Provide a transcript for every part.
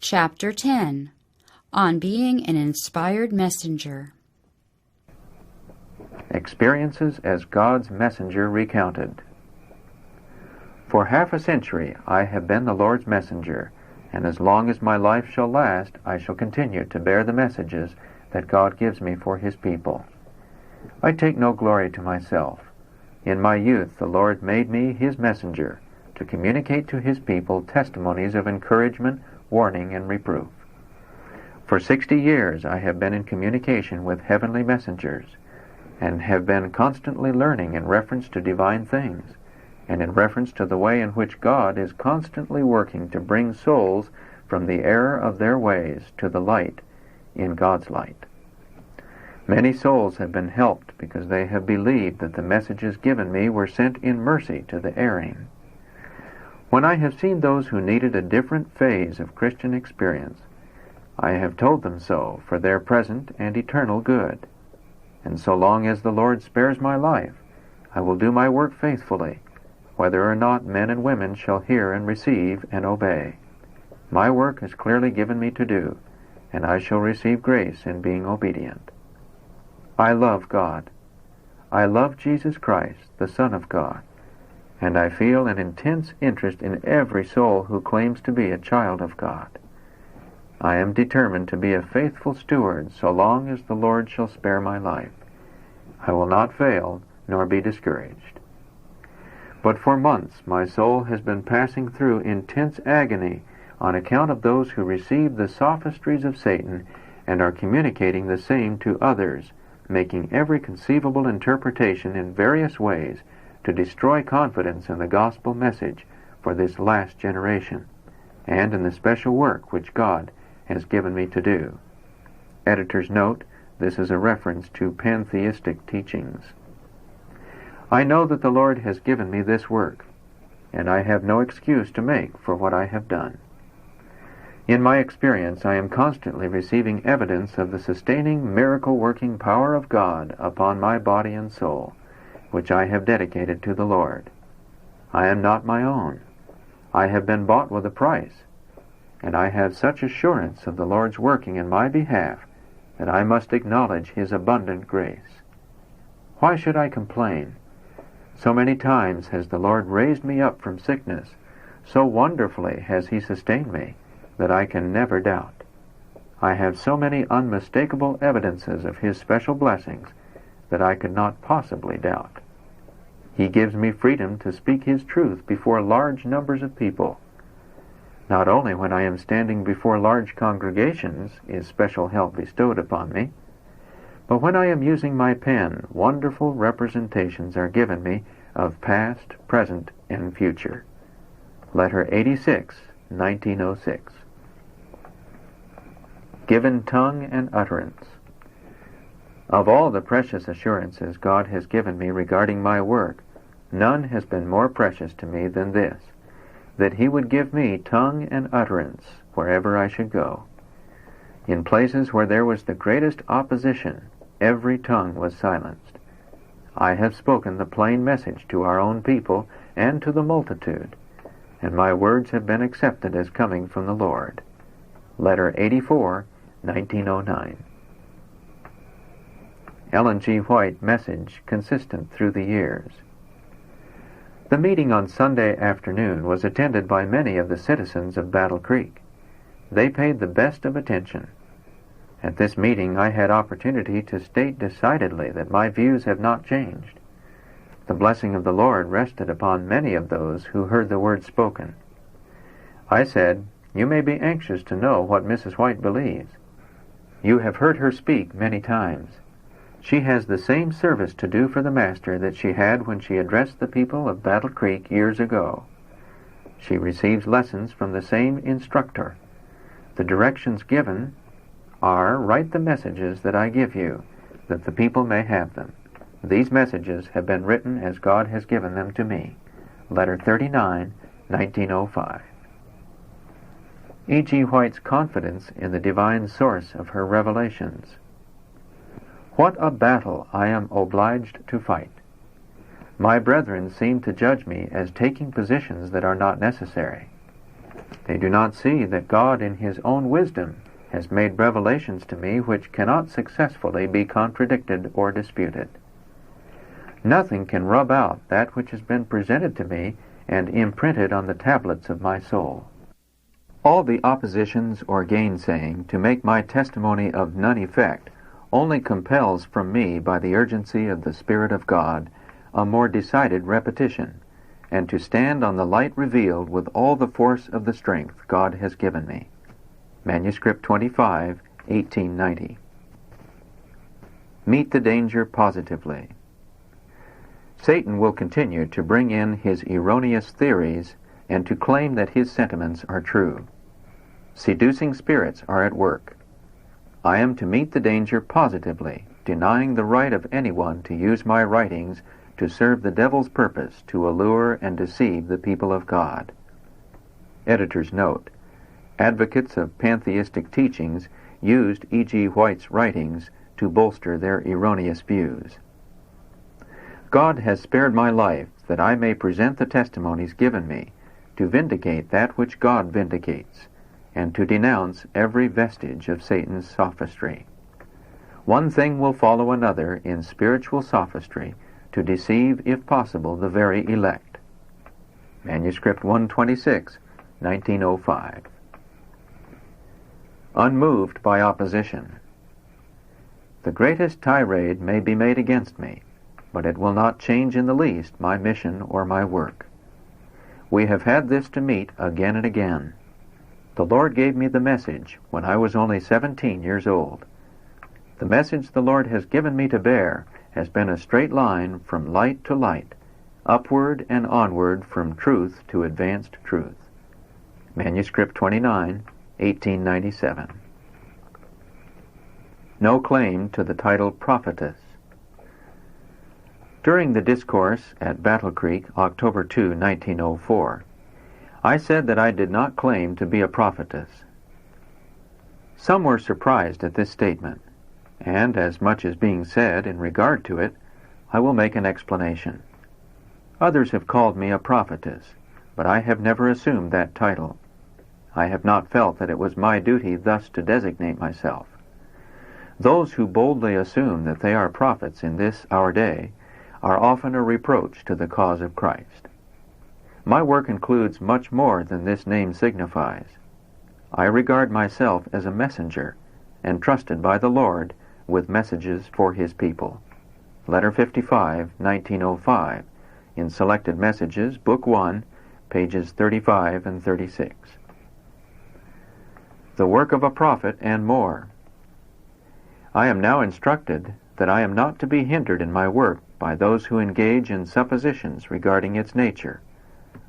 Chapter 10. On Being an Inspired Messenger. Experiences as God's Messenger Recounted. For half a century I have been the Lord's messenger, and as long as my life shall last, I shall continue to bear the messages that God gives me for His people. I take no glory to myself. In my youth the Lord made me His messenger, to communicate to His people testimonies of encouragement, warning, and reproof. For 60 years I have been in communication with heavenly messengers, and have been constantly learning in reference to divine things, and in reference to the way in which God is constantly working to bring souls from the error of their ways to the light in God's light. Many souls have been helped because they have believed that the messages given me were sent in mercy to the erring. When I have seen those who needed a different phase of Christian experience, I have told them so for their present and eternal good. And so long as the Lord spares my life, I will do my work faithfully, whether or not men and women shall hear and receive and obey. My work is clearly given me to do, and I shall receive grace in being obedient. I love God. I love Jesus Christ, the Son of God, and I feel an intense interest in every soul who claims to be a child of God. I am determined to be a faithful steward so long as the Lord shall spare my life. I will not fail nor be discouraged. But for months my soul has been passing through intense agony on account of those who receive the sophistries of Satan and are communicating the same to others, making every conceivable interpretation in various ways to destroy confidence in the gospel message for this last generation, and in the special work which God has given me to do. Editor's note: this is a reference to pantheistic teachings. I know that the Lord has given me this work, and I have no excuse to make for what I have done. In my experience, I am constantly receiving evidence of the sustaining, miracle-working power of God upon my body and soul, which I have dedicated to the Lord. I am not my own. I have been bought with a price, and I have such assurance of the Lord's working in my behalf that I must acknowledge His abundant grace. Why should I complain? So many times has the Lord raised me up from sickness, so wonderfully has He sustained me, that I can never doubt. I have so many unmistakable evidences of His special blessings that I could not possibly doubt. He gives me freedom to speak His truth before large numbers of people. Not only when I am standing before large congregations is special help bestowed upon me, but when I am using my pen, wonderful representations are given me of past, present, and future. Letter 86, 1906. Given tongue and utterance. Of all the precious assurances God has given me regarding my work, none has been more precious to me than this, that He would give me tongue and utterance wherever I should go. In places where there was the greatest opposition, every tongue was silenced. I have spoken the plain message to our own people and to the multitude, and my words have been accepted as coming from the Lord. Letter 84, 1909. Ellen G. White message consistent through the years. The meeting on Sunday afternoon was attended by many of the citizens of Battle Creek. They paid the best of attention. At this meeting I had opportunity to state decidedly that my views have not changed. The blessing of the Lord rested upon many of those who heard the word spoken. I said, "You may be anxious to know what Mrs. White believes. You have heard her speak many times. She has the same service to do for the Master that she had when she addressed the people of Battle Creek years ago. She receives lessons from the same instructor. The directions given are, write the messages that I give you, that the people may have them. These messages have been written as God has given them to me." Letter 39, 1905. E. G. White's confidence in the divine source of her revelations. What a battle I am obliged to fight. My brethren seem to judge me as taking positions that are not necessary. They do not see that God in His own wisdom has made revelations to me which cannot successfully be contradicted or disputed. Nothing can rub out that which has been presented to me and imprinted on the tablets of my soul. All the oppositions or gainsaying to make my testimony of none effect only compels from me, by the urgency of the Spirit of God, a more decided repetition, and to stand on the light revealed with all the force of the strength God has given me. Manuscript 25, 1890. Meet the danger positively. Satan will continue to bring in his erroneous theories and to claim that his sentiments are true. Seducing spirits are at work. I am to meet the danger positively, denying the right of anyone to use my writings to serve the devil's purpose to allure and deceive the people of God. Editor's note: advocates of pantheistic teachings used E.G. White's writings to bolster their erroneous views. God has spared my life that I may present the testimonies given me, to vindicate that which God vindicates, and to denounce every vestige of Satan's sophistry. One thing will follow another in spiritual sophistry, to deceive, if possible, the very elect. Manuscript 126, 1905. Unmoved by opposition. The greatest tirade may be made against me, but it will not change in the least my mission or my work. We have had this to meet again and again. The Lord gave me the message when I was only 17 years old. The message the Lord has given me to bear has been a straight line from light to light, upward and onward from truth to advanced truth. Manuscript 29, 1897. No claim to the title prophetess. During the discourse at Battle Creek, October 2, 1904, I said that I did not claim to be a prophetess. Some were surprised at this statement, and as much is being said in regard to it, I will make an explanation. Others have called me a prophetess, but I have never assumed that title. I have not felt that it was my duty thus to designate myself. Those who boldly assume that they are prophets in this our day are often a reproach to the cause of Christ. My work includes much more than this name signifies. I regard myself as a messenger, entrusted by the Lord with messages for His people. Letter 55, 1905, in Selected Messages, Book 1, pages 35 and 36. The work of a prophet and more. I am now instructed that I am not to be hindered in my work by those who engage in suppositions regarding its nature,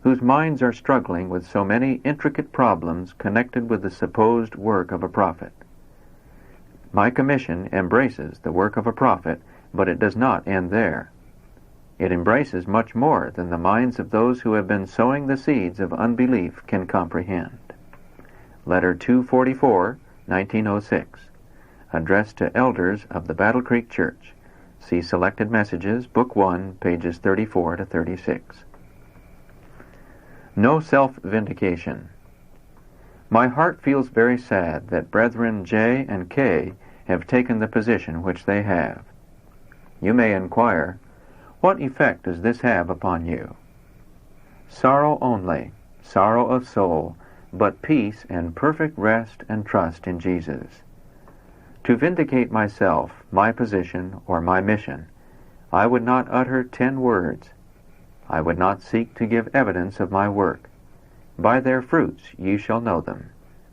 whose minds are struggling with so many intricate problems connected with the supposed work of a prophet. My commission embraces the work of a prophet, but it does not end there. It embraces much more than the minds of those who have been sowing the seeds of unbelief can comprehend. Letter 244, 1906, addressed to elders of the Battle Creek Church. See Selected Messages, Book 1, pages 34 to 36. No self-vindication. My heart feels very sad that Brethren J and K have taken the position which they have. You may inquire, what effect does this have upon you? Sorrow only, sorrow of soul, but peace and perfect rest and trust in Jesus. To vindicate myself, my position, or my mission, I would not utter 10 words. I would not seek to give evidence of my work. By their fruits ye shall know them.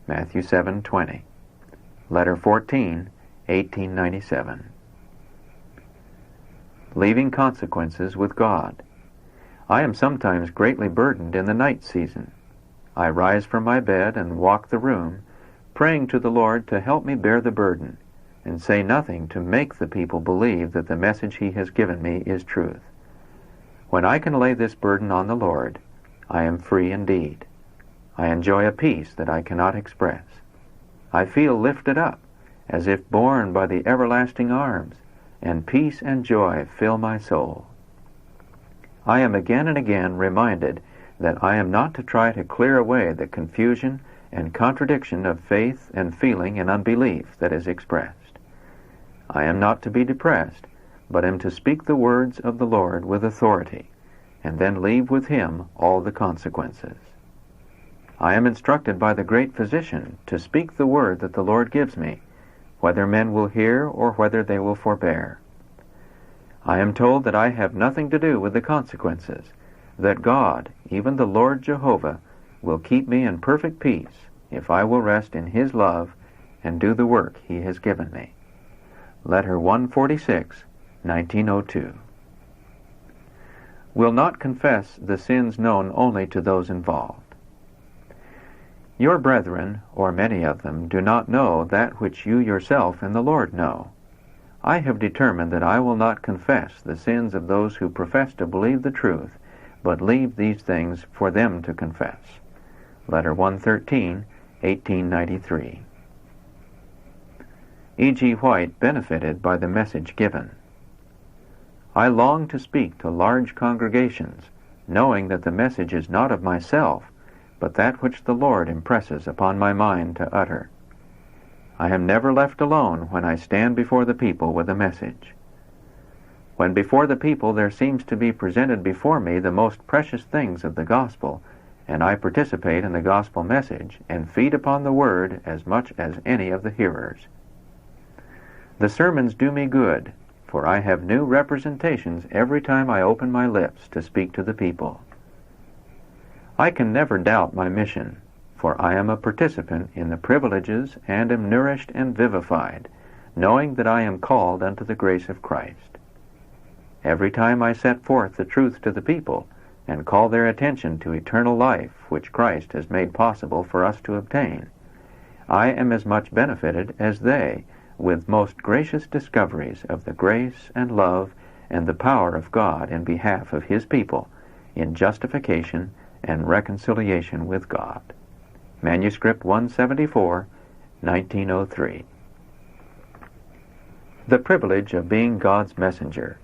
Matthew 7:20. Letter 14, 1897. Leaving consequences with God. I am sometimes greatly burdened in the night season. I rise from my bed and walk the room, praying to the Lord to help me bear the burden, and say nothing to make the people believe that the message He has given me is truth. When I can lay this burden on the Lord, I am free indeed. I enjoy a peace that I cannot express. I feel lifted up, as if borne by the everlasting arms, and peace and joy fill my soul. I am again and again reminded that I am not to try to clear away the confusion and contradiction of faith and feeling and unbelief that is expressed. I am not to be depressed, but am to speak the words of the Lord with authority, and then leave with Him all the consequences. I am instructed by the great Physician to speak the word that the Lord gives me, whether men will hear or whether they will forbear. I am told that I have nothing to do with the consequences, that God, even the Lord Jehovah, will keep me in perfect peace if I will rest in His love and do the work He has given me. Letter 146, 1902. Will not confess the sins known only to those involved. Your brethren, or many of them, do not know that which you yourself and the Lord know. I have determined that I will not confess the sins of those who profess to believe the truth, but leave these things for them to confess. Letter 113, 1893. E.G. White benefited by the message given. I long to speak to large congregations, knowing that the message is not of myself, but that which the Lord impresses upon my mind to utter. I am never left alone when I stand before the people with a message. When before the people there seems to be presented before me the most precious things of the gospel, and I participate in the gospel message and feed upon the word as much as any of the hearers. The sermons do me good, for I have new representations every time I open my lips to speak to the people. I can never doubt my mission, for I am a participant in the privileges and am nourished and vivified, knowing that I am called unto the grace of Christ. Every time I set forth the truth to the people and call their attention to eternal life which Christ has made possible for us to obtain, I am as much benefited as they with most gracious discoveries of the grace and love and the power of God in behalf of His people in justification and reconciliation with God. Manuscript 174, 1903. The privilege of being God's messenger.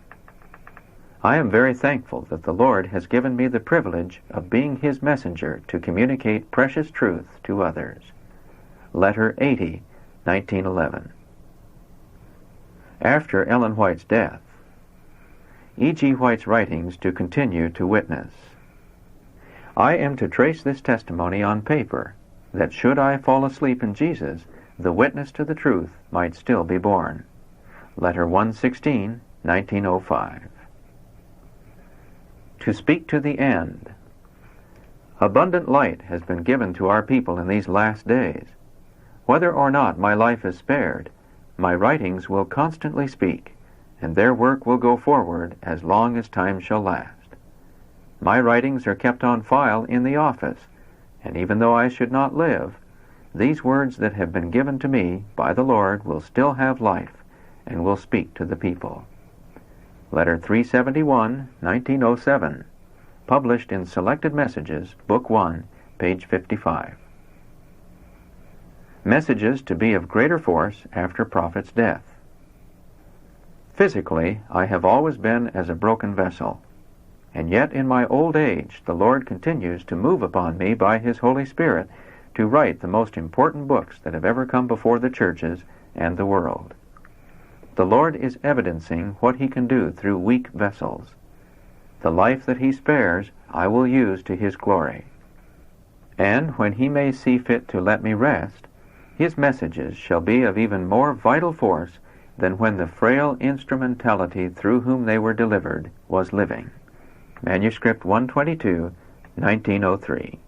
I am very thankful that the Lord has given me the privilege of being His messenger to communicate precious truth to others. Letter 80, 1911. After Ellen White's death, E.G. White's writings to continue to witness. I am to trace this testimony on paper, that should I fall asleep in Jesus, the witness to the truth might still be borne. Letter 116, 1905. To speak to the end. Abundant light has been given to our people in these last days. Whether or not my life is spared, my writings will constantly speak, and their work will go forward as long as time shall last. My writings are kept on file in the office, and even though I should not live, these words that have been given to me by the Lord will still have life and will speak to the people. Letter 371, 1907, published in Selected Messages, Book 1, page 55. Messages to be of greater force after prophet's death. Physically, I have always been as a broken vessel, and yet in my old age the Lord continues to move upon me by His Holy Spirit to write the most important books that have ever come before the churches and the world. The Lord is evidencing what He can do through weak vessels. The life that He spares I will use to His glory. And when He may see fit to let me rest, His messages shall be of even more vital force than when the frail instrumentality through whom they were delivered was living. Manuscript 122, 1903.